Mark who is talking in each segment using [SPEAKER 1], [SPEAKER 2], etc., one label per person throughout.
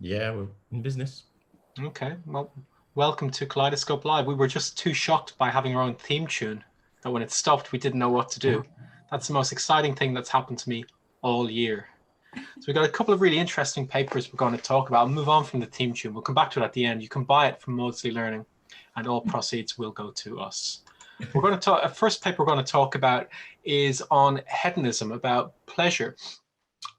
[SPEAKER 1] Yeah, we're in business.
[SPEAKER 2] Okay, well, welcome to Kaleidoscope Live. We were just too shocked by having our own theme tune that when it stopped, we didn't know what to do. That's the most exciting thing that's happened to me all year. So we've got a couple of really interesting papers we're going to talk about. I'll move on from the theme tune. We'll come back to it at the end. You can buy it from Maudsley Learning, and all proceeds will go to us. We're going to talk. A first paper we're going to talk about is on hedonism, about pleasure,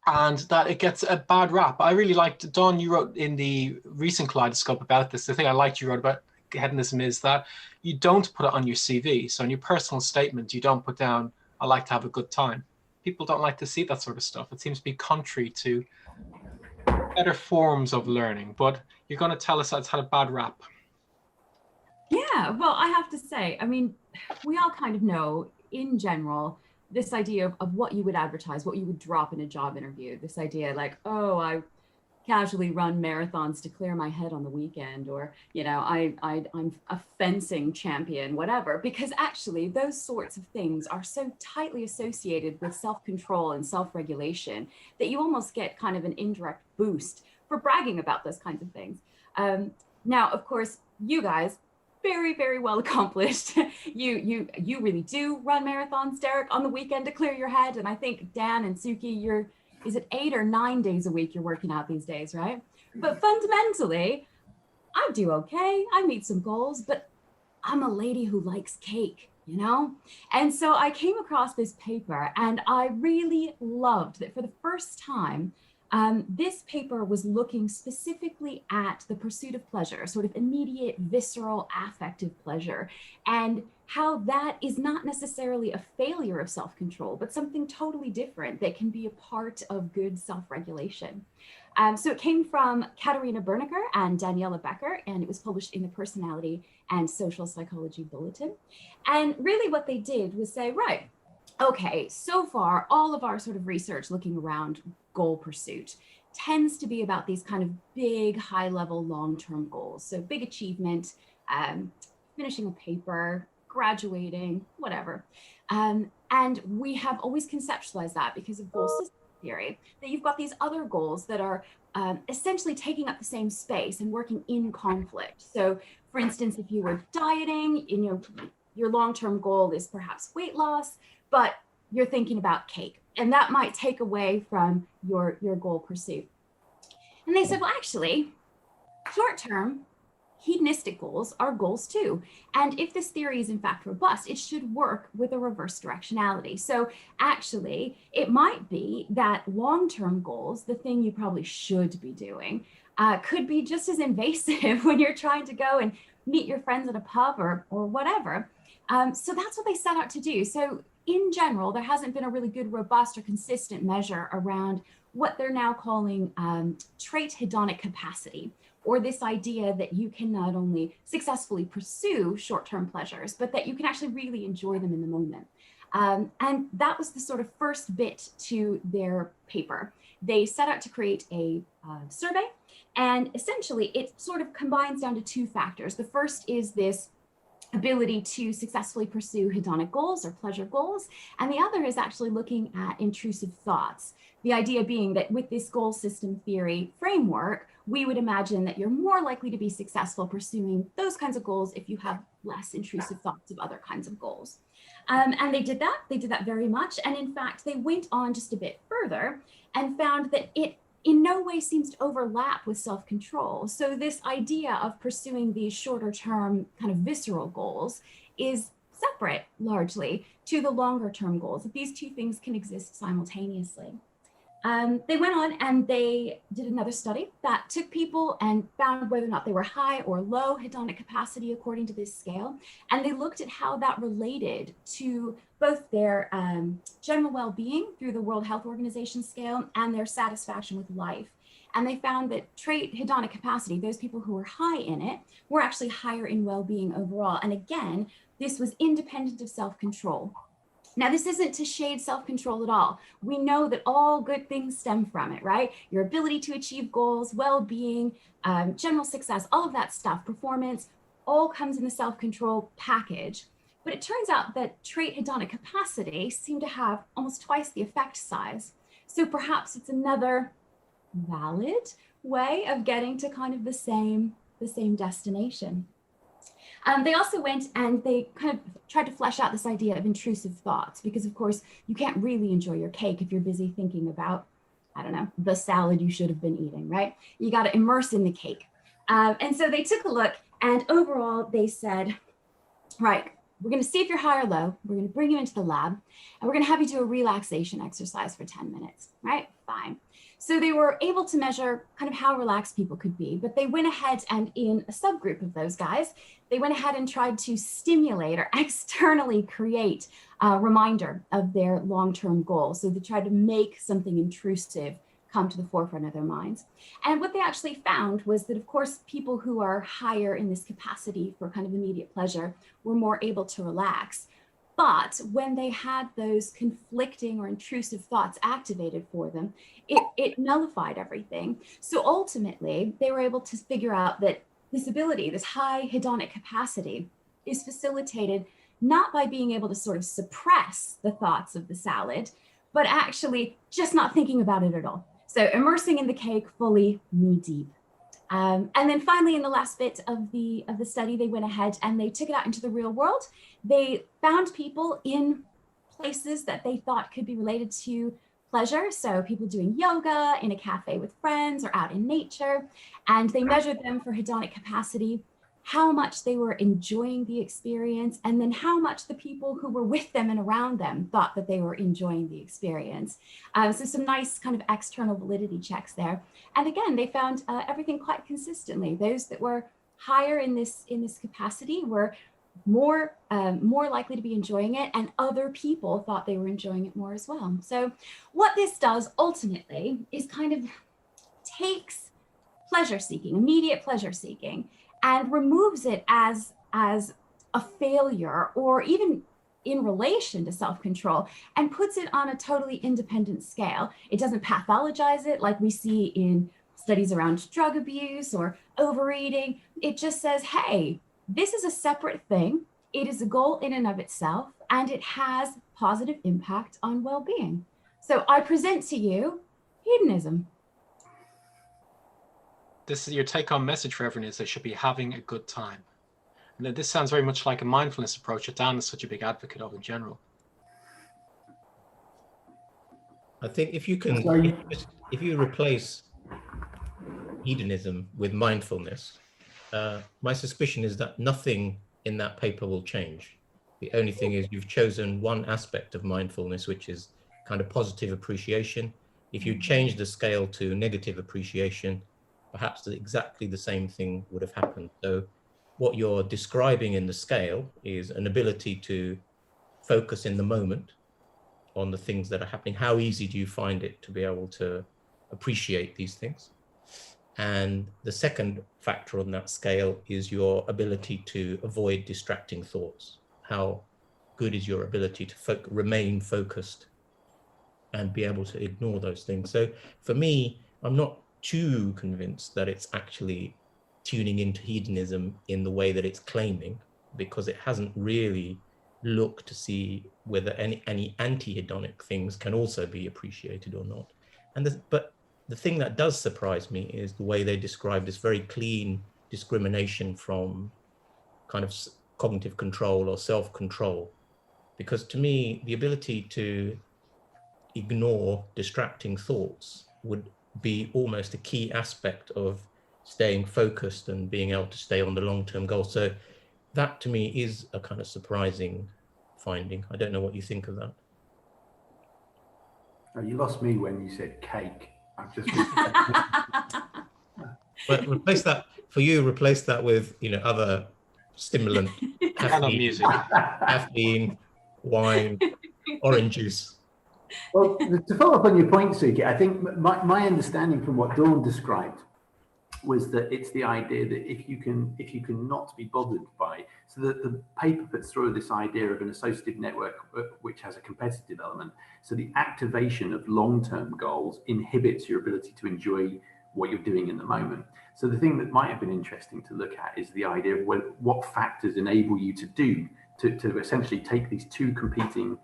[SPEAKER 2] and that it gets a bad rap. I really liked, Dawn, you wrote in the recent Kaleidoscope about this. The thing I liked you wrote about hedonism is that you don't put it on your CV. So in your personal statement, you don't put down, I like to have a good time. People don't like to see that sort of stuff. It seems to be contrary to better forms of learning, but you're going to tell us that it's had a bad rap.
[SPEAKER 3] Yeah, well, I have to say, I mean, we all kind of know in general, this idea of what you would advertise, what you would drop in a job interview, this idea like, oh, I casually run marathons to clear my head on the weekend, or, you know, I'm a fencing champion, whatever, because actually those sorts of things are so tightly associated with self-control and self-regulation that you almost get kind of an indirect boost for bragging about those kinds of things. Now, of course, you guys, very, very well accomplished. You really do run marathons, Derek, on the weekend to clear your head. And I think Dan and Suki, is it 8 or 9 days a week you're working out these days, right? But fundamentally, I do okay. I meet some goals, but I'm a lady who likes cake, you know? And so I came across this paper and I really loved that for the first time, this paper was looking specifically at the pursuit of pleasure, sort of immediate, visceral, affective pleasure, and how that is not necessarily a failure of self-control, but something totally different that can be a part of good self-regulation. So it came from Katerina Bernecker and Daniela Becker, and it was published in the Personality and Social Psychology Bulletin. And really what they did was say, right, okay, so far, all of our sort of research looking around goal pursuit tends to be about these kind of big, high-level, long-term goals. So big achievement, finishing a paper, graduating, whatever. And we have always conceptualized that because of goal system theory, that you've got these other goals that are essentially taking up the same space and working in conflict. So for instance, if you were dieting, you know, your long-term goal is perhaps weight loss, but you're thinking about cake, and that might take away from your goal pursuit. And they said, well, actually, short-term hedonistic goals are goals too. And if this theory is in fact robust, it should work with a reverse directionality. So actually, it might be that long-term goals, the thing you probably should be doing, could be just as invasive when you're trying to go and meet your friends at a pub or whatever. So that's what they set out to do. So in general, there hasn't been a really good, robust or consistent measure around what they're now calling trait hedonic capacity, or this idea that you can not only successfully pursue short-term pleasures, but that you can actually really enjoy them in the moment. And that was the sort of first bit to their paper. They set out to create a survey, and essentially it sort of combines down to two factors. The first is this ability to successfully pursue hedonic goals or pleasure goals. And the other is actually looking at intrusive thoughts. The idea being that with this goal system theory framework, we would imagine that you're more likely to be successful pursuing those kinds of goals if you have less intrusive thoughts of other kinds of goals. And they did that very much. And in fact, they went on just a bit further and found that it in no way seems to overlap with self-control. So this idea of pursuing these shorter term kind of visceral goals is separate largely to the longer term goals. That these two things can exist simultaneously. They went on and they did another study that took people and found whether or not they were high or low hedonic capacity according to this scale. And they looked at how that related to both their general well-being through the World Health Organization scale and their satisfaction with life. And they found that trait hedonic capacity, those people who were high in it, were actually higher in well-being overall. And again, this was independent of self-control. Now, this isn't to shade self-control at all. We know that all good things stem from it, right? Your ability to achieve goals, well-being, general success, all of that stuff, performance, all comes in the self-control package. But it turns out that trait hedonic capacity seem to have almost twice the effect size. So perhaps it's another valid way of getting to kind of the same destination. They also went and they kind of tried to flesh out this idea of intrusive thoughts, because of course you can't really enjoy your cake if you're busy thinking about, I don't know, the salad you should have been eating, right? You got to immerse in the cake. And so they took a look, and overall they said, right, we're going to see if you're high or low. We're going to bring you into the lab, and we're going to have you do a relaxation exercise for 10 minutes, right? Fine. So they were able to measure kind of how relaxed people could be, but they went ahead and in a subgroup of those guys, they went ahead and tried to stimulate or externally create a reminder of their long-term goal. So they tried to make something intrusive come to the forefront of their minds. And what they actually found was that, of course, people who are higher in this capacity for kind of immediate pleasure were more able to relax. But when they had those conflicting or intrusive thoughts activated for them, it nullified everything. So ultimately, they were able to figure out that this ability, this high hedonic capacity, is facilitated not by being able to sort of suppress the thoughts of the salad, but actually just not thinking about it at all. So immersing in the cake fully, knee deep. And then finally, in the last bit of the study, they went ahead and they took it out into the real world. They found people in places that they thought could be related to pleasure. So people doing yoga in a cafe with friends or out in nature. And they measured them for hedonic capacity, how much they were enjoying the experience, and then how much the people who were with them and around them thought that they were enjoying the experience. So some nice kind of external validity checks there. And again, they found everything quite consistently. Those that were higher in this capacity were more likely to be enjoying it, and other people thought they were enjoying it more as well. So what this does ultimately is kind of takes pleasure seeking, immediate pleasure seeking, and removes it as a failure or even in relation to self-control, and puts it on a totally independent scale. It doesn't pathologize it like we see in studies around drug abuse or overeating. It just says, hey, this is a separate thing. It is a goal in and of itself, and it has positive impact on well-being. So I present to you hedonism.
[SPEAKER 2] This is your take-home message for everyone, is they should be having a good time. And this sounds very much like a mindfulness approach that Dan is such a big advocate of in general.
[SPEAKER 1] I think if you replace hedonism with mindfulness, my suspicion is that nothing in that paper will change. The only thing is you've chosen one aspect of mindfulness, which is kind of positive appreciation. If you change the scale to negative appreciation, perhaps exactly the same thing would have happened. So what you're describing in the scale is an ability to focus in the moment on the things that are happening. How easy do you find it to be able to appreciate these things? And the second factor on that scale is your ability to avoid distracting thoughts. How good is your ability to remain focused and be able to ignore those things? So for me, I'm not too convinced that it's actually tuning into hedonism in the way that it's claiming, because it hasn't really looked to see whether any anti-hedonic things can also be appreciated or not. But the thing that does surprise me is the way they describe this very clean discrimination from kind of cognitive control or self-control. Because to me, the ability to ignore distracting thoughts would be almost a key aspect of staying focused and being able to stay on the long-term goal. So that to me is a kind of surprising finding. I don't know what you think of that.
[SPEAKER 4] Oh, you lost me when you said cake. I've just
[SPEAKER 1] But replace that for you. Replace that with other stimulant, caffeine, wine, orange juice.
[SPEAKER 4] Well, to follow up on your point, Suki, I think my understanding from what Dawn described was that it's the idea that if you can not be bothered by, so that the paper puts through this idea of an associative network which has a competitive element. So the activation of long-term goals inhibits your ability to enjoy what you're doing in the moment. So the thing that might have been interesting to look at is the idea of what factors enable you to essentially take these two competing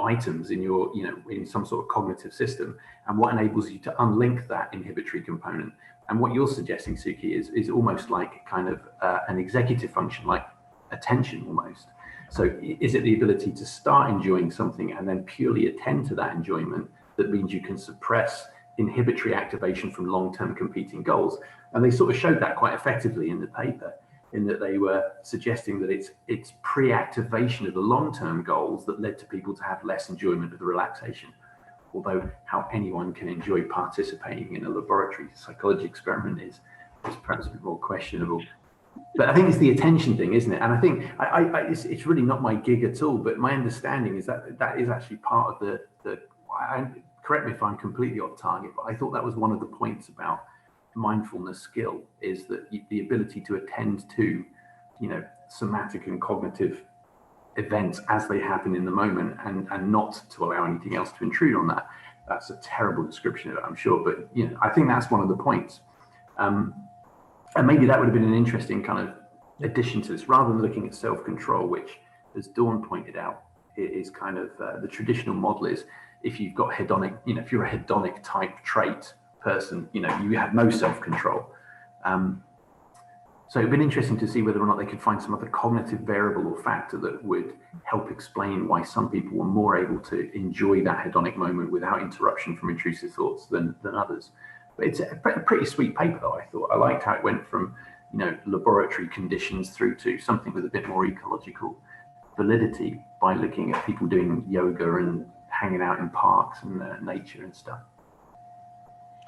[SPEAKER 4] items in your, in some sort of cognitive system, and what enables you to unlink that inhibitory component. And what you're suggesting, Suki, is almost like kind of an executive function, like attention almost. So is it the ability to start enjoying something and then purely attend to that enjoyment that means you can suppress inhibitory activation from long-term competing goals? And they sort of showed that quite effectively in the paper, in that they were suggesting that it's pre-activation of the long-term goals that led to people to have less enjoyment of the relaxation. Although how anyone can enjoy participating in a laboratory psychology experiment is perhaps a bit more questionable. But I think it's the attention thing, isn't it? And I think it's really not my gig at all, but my understanding is that that is actually part of correct me if I'm completely off target, but I thought that was one of the points about mindfulness skill, is that the ability to attend to, somatic and cognitive events as they happen in the moment, and not to allow anything else to intrude on that. That's a terrible description of it, I'm sure, but I think that's one of the points. And maybe that would have been an interesting kind of addition to this, rather than looking at self-control, which, as Dawn pointed out, is kind of the traditional model is, if you've got hedonic, if you're a hedonic type trait person, you have no self-control. So it'd been interesting to see whether or not they could find some other cognitive variable or factor that would help explain why some people were more able to enjoy that hedonic moment without interruption from intrusive thoughts than others. But it's a pretty sweet paper, though, I thought. I liked how it went from, laboratory conditions through to something with a bit more ecological validity by looking at people doing yoga and hanging out in parks and nature and stuff.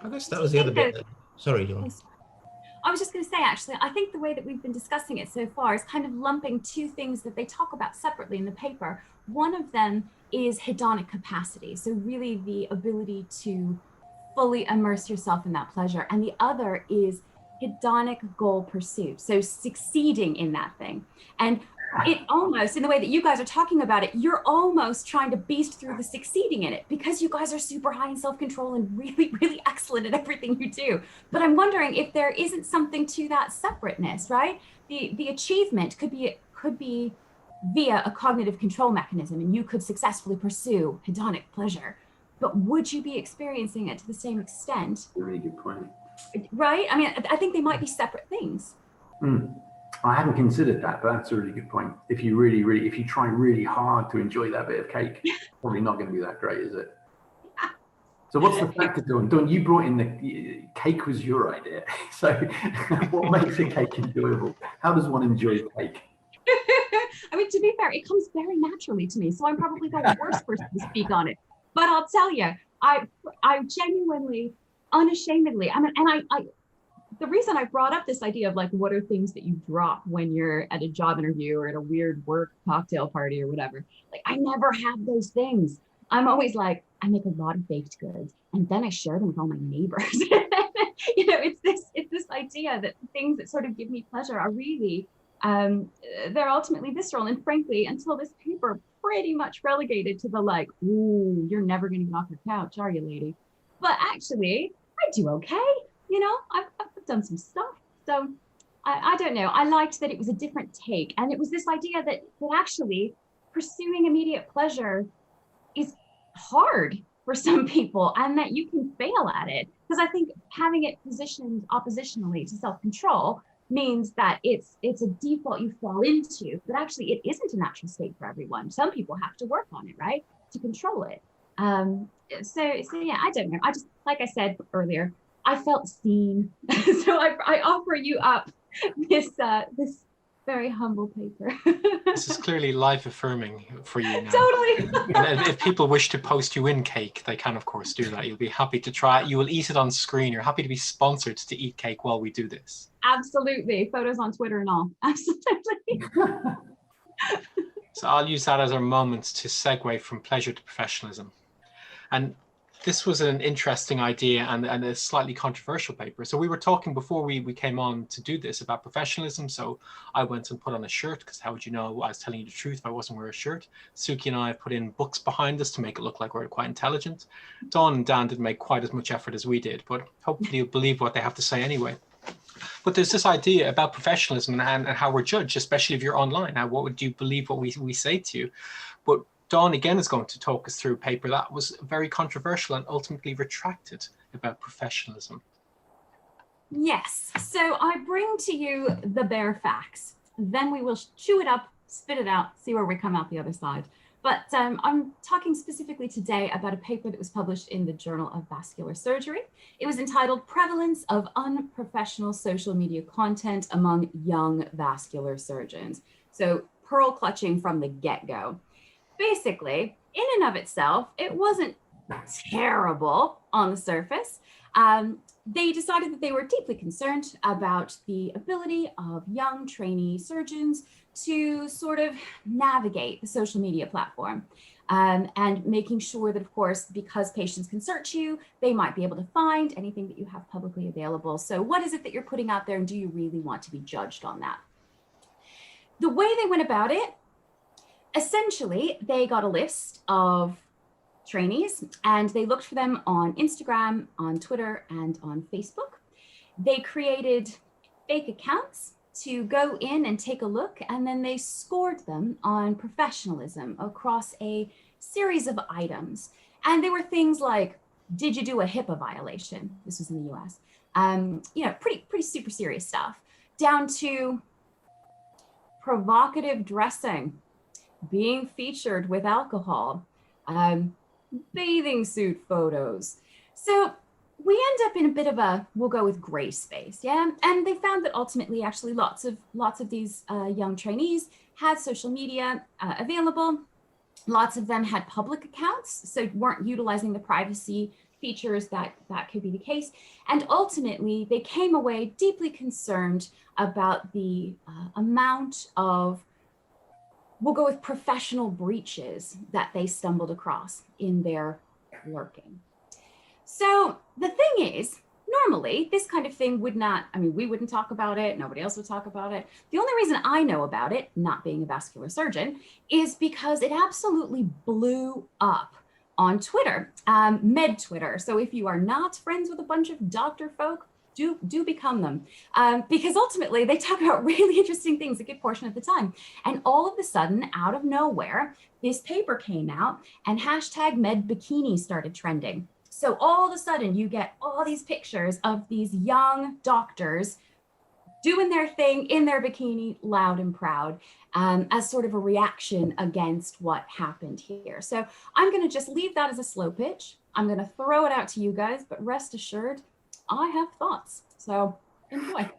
[SPEAKER 1] I guess that was the other bit. Sorry, Dawn.
[SPEAKER 3] I was just going to say, actually, I think the way that we've been discussing it so far is kind of lumping two things that they talk about separately in the paper. One of them is hedonic capacity. So really the ability to fully immerse yourself in that pleasure. And the other is hedonic goal pursuit. So succeeding in that thing. And it almost, in the way that you guys are talking about it, you're almost trying to beast through the succeeding in it, because you guys are super high in self-control and really, really excellent at everything you do. But I'm wondering if there isn't something to that separateness, right? The achievement could be via a cognitive control mechanism, and you could successfully pursue hedonic pleasure. But would you be experiencing it to the same extent?
[SPEAKER 4] A really good point.
[SPEAKER 3] Right? I mean, I think they might be separate things.
[SPEAKER 4] I hadn't considered that, but that's a really good point. If you try really hard to enjoy that bit of cake, probably not going to be that great, is it? So what's the factor, Dawn? Dawn, you brought in the cake, was your idea. So what makes a cake enjoyable? How does one enjoy cake?
[SPEAKER 3] I mean, to be fair, it comes very naturally to me, so I'm probably the worst person to speak on it. But I'll tell you, I genuinely, unashamedly, the reason I brought up this idea of like, what are things that you drop when you're at a job interview or at a weird work cocktail party or whatever, like I never have those things. I'm always like, I make a lot of baked goods and then I share them with all my neighbors. It's this idea that things that sort of give me pleasure are really, they're ultimately visceral. And frankly, until this paper, pretty much relegated to the like, ooh, you're never going to get off your couch, are you, lady? But actually, I do okay. I've done some stuff. So I don't know. I liked that it was a different take. And it was this idea that actually pursuing immediate pleasure is hard for some people and that you can fail at it. Because I think having it positioned oppositionally to self-control means that it's a default you fall into, but actually it isn't a natural state for everyone. Some people have to work on it, right, to control it. So yeah, I don't know. I just, like I said earlier, I felt seen. So I offer you up this very humble paper.
[SPEAKER 2] This is clearly life affirming for you now.
[SPEAKER 3] Totally.
[SPEAKER 2] And if people wish to post you in cake, they can of course do that. You'll be happy to try it. You will eat it on screen. You're happy to be sponsored to eat cake while we do this.
[SPEAKER 3] Absolutely. Photos on Twitter and all. Absolutely.
[SPEAKER 2] So I'll use that as our moment to segue from pleasure to professionalism. And this was an interesting idea and a slightly controversial paper. So we were talking before we came on to do this about professionalism. So I went and put on a shirt, because how would you know I was telling you the truth if I wasn't wearing a shirt? Suki and I put in books behind us to make it look like we're quite intelligent. Dawn and Dan didn't make quite as much effort as we did, but hopefully you'll believe what they have to say anyway. But there's this idea about professionalism and how we're judged, especially if you're online. Now, what would you believe what we say to you? But Dawn again is going to talk us through a paper that was very controversial and ultimately retracted about professionalism.
[SPEAKER 3] Yes, so I bring to you the bare facts. Then we will chew it up, spit it out, see where we come out the other side. But I'm talking specifically today about a paper that was published in the Journal of Vascular Surgery. It was entitled Prevalence of Unprofessional Social Media Content Among Young Vascular Surgeons. So pearl clutching from the get-go. Basically, in and of itself, it wasn't terrible on the surface. They decided that they were deeply concerned about the ability of young trainee surgeons to sort of navigate the social media platform, and making sure that, of course, because patients can search you, they might be able to find anything that you have publicly available. So what is it that you're putting out there, and do you really want to be judged on that? The way they went about it, essentially, they got a list of trainees and they looked for them on Instagram, on Twitter, and on Facebook. They created fake accounts to go in and take a look, and then they scored them on professionalism across a series of items. And they were things like, did you do a HIPAA violation? This was in the US. You know, pretty super serious stuff, down to provocative dressing, being featured with alcohol, bathing suit photos. So we end up in a bit of a, we'll go with gray space, yeah? And they found that ultimately actually lots of these young trainees had social media available. Lots of them had public accounts, so weren't utilizing the privacy features that could be the case. And ultimately, they came away deeply concerned about the amount of, we'll go with professional breaches that they stumbled across in their lurking. So the thing is, normally this kind of thing would not, I mean, we wouldn't talk about it. Nobody else would talk about it. The only reason I know about it, not being a vascular surgeon, is because it absolutely blew up on Twitter, med Twitter. So if you are not friends with a bunch of doctor folk, do become them, because ultimately they talk about really interesting things a good portion of the time. And all of a sudden, out of nowhere, this paper came out and hashtag med bikini started trending. So all of a sudden you get all these pictures of these young doctors doing their thing in their bikini, loud and proud, as sort of a reaction against what happened here. So I'm gonna just leave that as a slow pitch. I'm gonna throw it out to you guys, but rest assured, I have thoughts, so enjoy.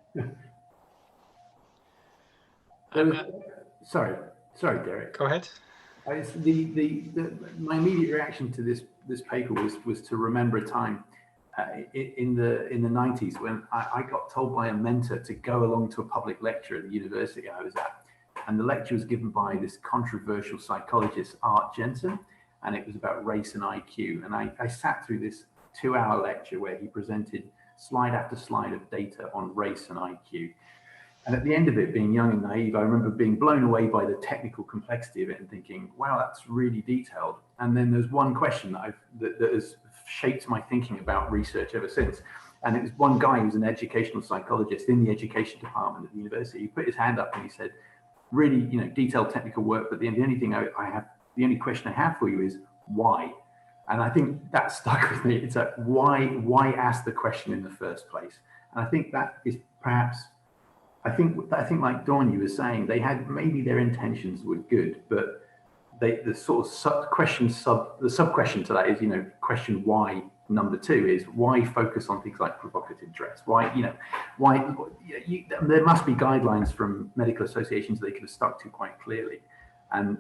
[SPEAKER 4] Sorry, Derek.
[SPEAKER 2] Go ahead.
[SPEAKER 4] My immediate reaction to this paper was to remember a time in the 90s when I got told by a mentor to go along to a public lecture at the university I was at, and the lecture was given by this controversial psychologist, Art Jensen, and it was about race and IQ. And I sat through this 2-hour lecture where he presented slide after slide of data on race and IQ. And at the end of it, being young and naive, I remember being blown away by the technical complexity of it and thinking, wow, that's really detailed. And then there's one question that has shaped my thinking about research ever since. And it was one guy who's an educational psychologist in the education department at the university. He put his hand up and he said, really, you know, detailed technical work, but the only question I have for you is why? And I think that stuck with me. It's like, why ask the question in the first place? And I think that is perhaps, I think like Dawn, you were saying, they had, maybe their intentions were good, but the sort of sub question to that is, you know, question why number 2 is why focus on things like provocative dress? Why, you know, there must be guidelines from medical associations they could have stuck to quite clearly. And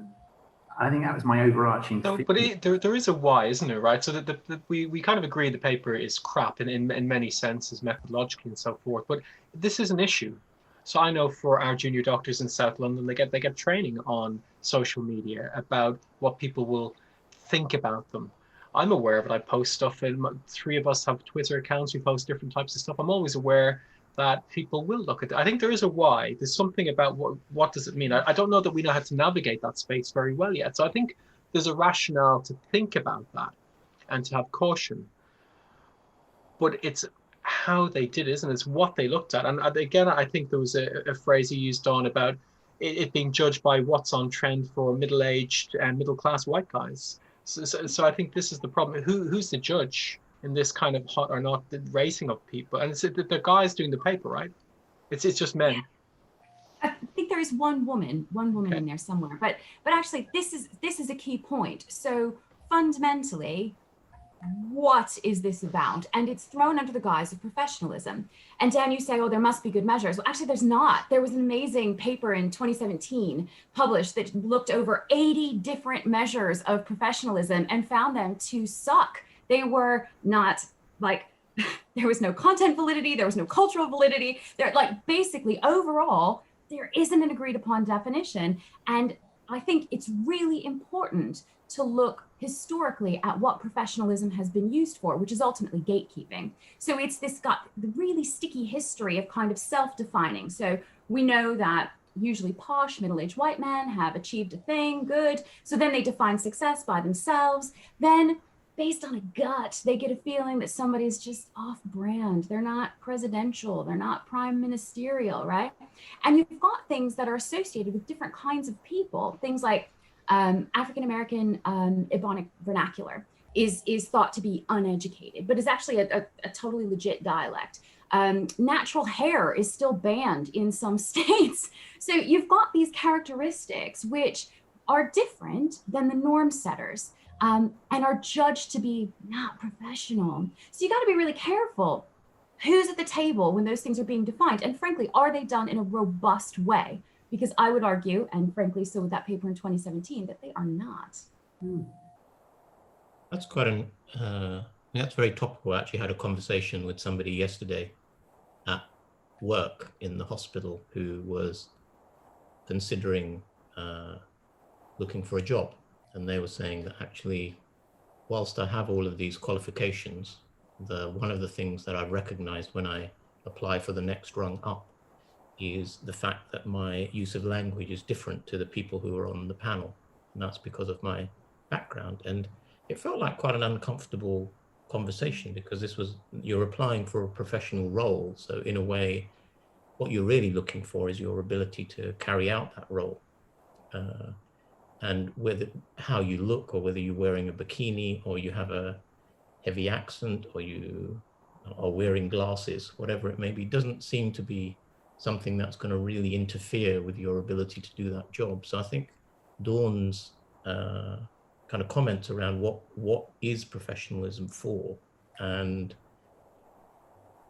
[SPEAKER 4] I think that was my overarching.
[SPEAKER 2] No, but there is a why, isn't there, right? So that we kind of agree the paper is crap in many senses, methodologically and so forth. But this is an issue. So I know for our junior doctors in South London, they get training on social media about what people will think about them. I'm aware of it. I post stuff, and 3 of us have Twitter accounts. We post different types of stuff. I'm always aware that people will look at it. I think there is a why. There's something about what does it mean? I don't know that we know how to navigate that space very well yet. So I think there's a rationale to think about that and to have caution. But it's how they did it, isn't it? It's what they looked at. And again, I think there was a phrase you used on about it being judged by what's on trend for middle-aged and middle-class white guys. So I think this is the problem. Who's the judge in this kind of hot or not the racing of people? And it's the guys doing the paper, right? It's just men.
[SPEAKER 3] I think there is one woman
[SPEAKER 2] Okay.
[SPEAKER 3] in there somewhere, but actually this is a key point. So fundamentally, what is this about? And it's thrown under the guise of professionalism. And Dan, you say, oh, there must be good measures. Well, actually, there's not. There was an amazing paper in 2017 published that looked over 80 different measures of professionalism and found them to suck. They were not like, there was no content validity, there was no cultural validity. They're like, basically, overall, there isn't an agreed upon definition. And I think it's really important to look historically at what professionalism has been used for, which is ultimately gatekeeping. So it's this got the really sticky history of kind of self-defining. So we know that usually posh middle-aged white men have achieved a thing, good. So then they define success by themselves. Then based on a gut, they get a feeling that somebody's just off brand. They're not presidential, they're not prime ministerial, right? And you've got things that are associated with different kinds of people, things like African-American Ebonic vernacular is thought to be uneducated, but is actually a totally legit dialect. Natural hair is still banned in some states. So you've got these characteristics which are different than the norm setters and are judged to be not professional. So you got to be really careful. Who's at the table when those things are being defined? And frankly, are they done in a robust way? Because I would argue, and frankly, so with that paper in 2017, that they are not.
[SPEAKER 1] That's quite an, that's very topical. I actually had a conversation with somebody yesterday at work in the hospital who was considering looking for a job. And they were saying that actually, whilst I have all of these qualifications, one of the things that I've recognized when I apply for the next rung up is the fact that my use of language is different to the people who are on the panel. And that's because of my background. And it felt like quite an uncomfortable conversation because you're applying for a professional role. So in a way, what you're really looking for is your ability to carry out that role. And how you look, or whether you're wearing a bikini or you have a heavy accent or you are wearing glasses, whatever it may be, doesn't seem to be something that's going to really interfere with your ability to do that job. So I think Dawn's kind of comments around what is professionalism for, and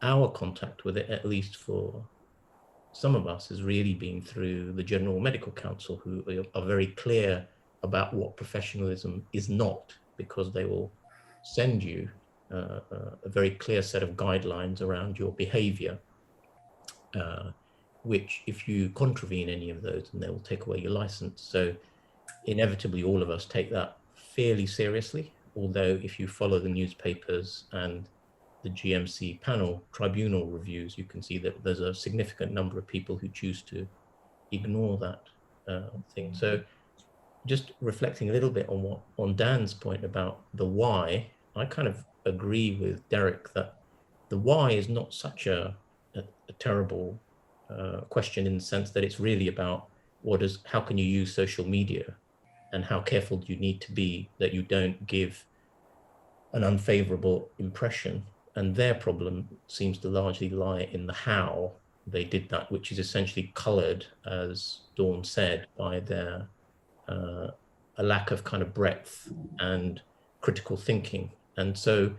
[SPEAKER 1] our contact with it, at least for some of us, has really been through the General Medical Council, who are very clear about what professionalism is not, because they will send you a very clear set of guidelines around your behavior, which if you contravene any of those, then they will take away your license. So inevitably, all of us take that fairly seriously, although if you follow the newspapers and the GMC panel tribunal reviews, you can see that there's a significant number of people who choose to ignore that thing. So just reflecting a little bit on Dan's point about the why, I kind of agree with Derek that the why is not such a terrible question, in the sense that it's really about how can you use social media, and how careful do you need to be that you don't give an unfavorable impression. And their problem seems to largely lie in the how they did that, which is essentially colored, as Dawn said, by their a lack of kind of breadth and critical thinking. And so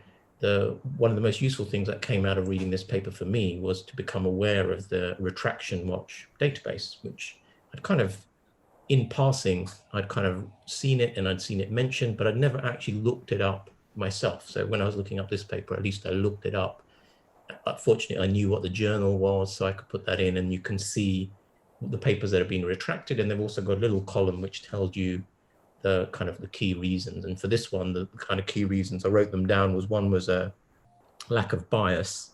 [SPEAKER 1] one of the most useful things that came out of reading this paper for me was to become aware of the Retraction Watch database, which I'd kind of, in passing, I'd kind of seen it and I'd seen it mentioned, but I'd never actually looked it up myself. So when I was looking up this paper, at least I looked it up. Fortunately, I knew what the journal was, so I could put that in, and you can see the papers that have been retracted, and they've also got a little column which tells you the kind of the key reasons. And for this one, the kind of key reasons, I wrote them down, one was a lack of bias,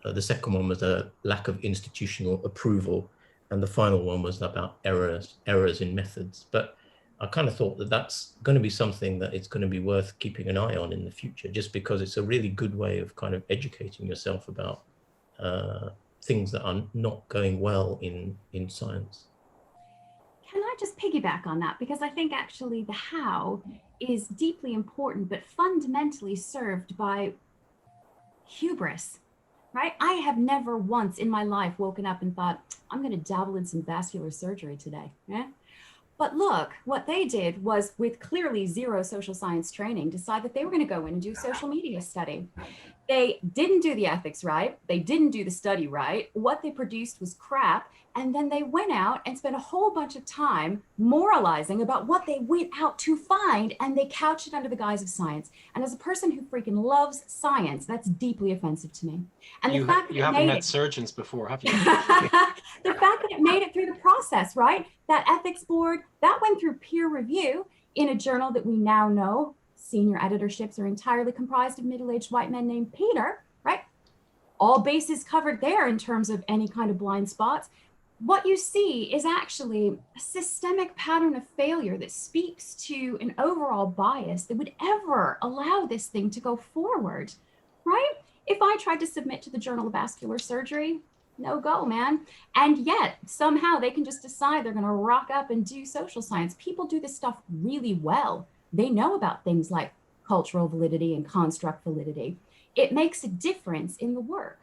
[SPEAKER 1] the second one was a lack of institutional approval, and the final one was about errors in methods. But I kind of thought that that's going to be something that it's going to be worth keeping an eye on in the future, just because it's a really good way of kind of educating yourself about things that are not going well in science.
[SPEAKER 3] Can I just piggyback on that? Because I think actually the how is deeply important, but fundamentally served by hubris, right? I have never once in my life woken up and thought, I'm going to dabble in some vascular surgery today. Yeah? But look, what they did was, with clearly zero social science training, decide that they were going to go in and do social media study. They didn't do the ethics right. They didn't do the study right. What they produced was crap. And then they went out and spent a whole bunch of time moralizing about what they went out to find, and they couched it under the guise of science. And as a person who freaking loves science, that's deeply offensive to me. And the fact that
[SPEAKER 2] you haven't met surgeons before, have you?
[SPEAKER 3] The fact that it made it through the process, right? That ethics board, that went through peer review in a journal that we now know senior editorships are entirely comprised of middle-aged white men named Peter, right? All bases covered there in terms of any kind of blind spots. What you see is actually a systemic pattern of failure that speaks to an overall bias that would ever allow this thing to go forward, right? If I tried to submit to the Journal of Vascular Surgery, no go, man. And yet somehow they can just decide they're going to rock up and do social science. People do this stuff really well. They know about things like cultural validity and construct validity. It makes a difference in the work.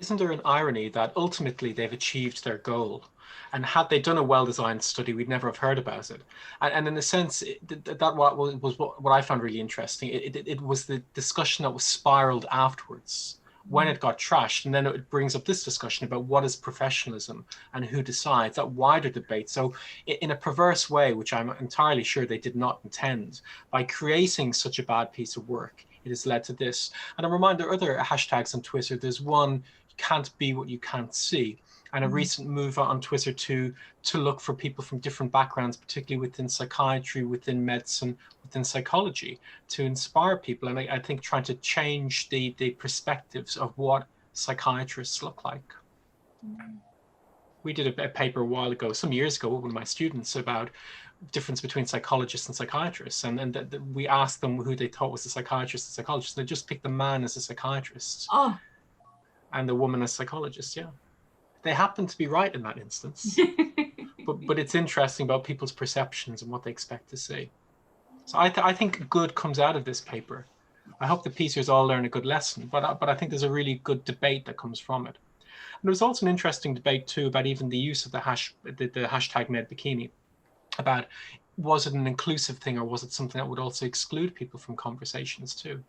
[SPEAKER 2] Isn't there an irony that ultimately they've achieved their goal? And had they done a well-designed study, we'd never have heard about it. And in a sense, what I found really interesting. It was the discussion that was spiraled afterwards when it got trashed. And then it brings up this discussion about what is professionalism and who decides, that wider debate. So in a perverse way, which I'm entirely sure they did not intend, by creating such a bad piece of work, it has led to this. And a reminder, there are other hashtags on Twitter. There's one, you can't be what you can't see. And a recent move on Twitter to look for people from different backgrounds, particularly within psychiatry, within medicine, within psychology, to inspire people. And I think trying to change the perspectives of what psychiatrists look like. We did a paper a while ago, some years ago, with one of my students about difference between psychologists and psychiatrists, and we asked them who they thought was a psychiatrist and psychologist. They just picked the man as a psychiatrist and the woman as psychologist. Yeah, they happen to be right in that instance. but it's interesting about people's perceptions and what they expect to see. So I think good comes out of this paper. I hope the PCers all learn a good lesson, but I think there's a really good debate that comes from it. And there was also an interesting debate too about even the use of the hashtag #medbikini, about was it an inclusive thing or was it something that would also exclude people from conversations too?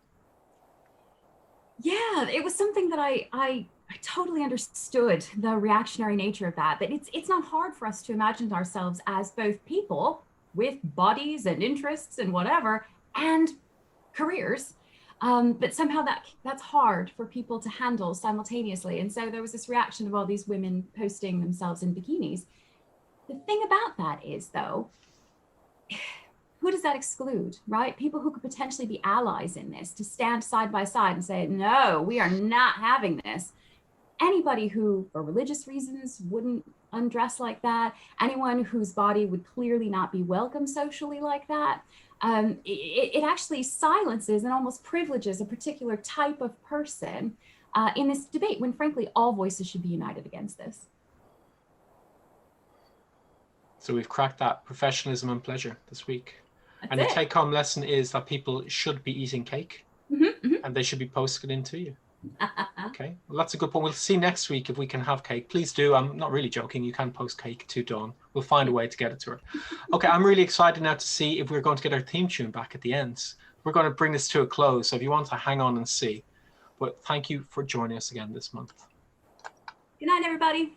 [SPEAKER 3] Yeah, it was something that I totally understood the reactionary nature of that it's not hard for us to imagine ourselves as both people with bodies and interests and whatever and careers. But somehow that's hard for people to handle simultaneously. And so there was this reaction of all these women posting themselves in bikinis. The thing about that is, though, who does that exclude, right? People who could potentially be allies in this, to stand side by side and say, no, we are not having this. Anybody who, for religious reasons, wouldn't undress like that, anyone whose body would clearly not be welcome socially like that, it actually silences and almost privileges a particular type of person in this debate, when frankly, all voices should be united against this.
[SPEAKER 2] So we've cracked that professionalism and pleasure this week.
[SPEAKER 3] That's
[SPEAKER 2] and
[SPEAKER 3] it.
[SPEAKER 2] The take-home lesson is that people should be eating cake and they should be posting it into you. Okay, well, that's a good point. We'll see next week if we can have cake. Please do. I'm not really joking. You can post cake to Dawn. We'll find a way to get it to her. Okay, I'm really excited now to see if we're going to get our theme tune back at the end. We're going to bring this to a close, so if you want to hang on and see. But thank you for joining us again this month.
[SPEAKER 3] Good night, everybody.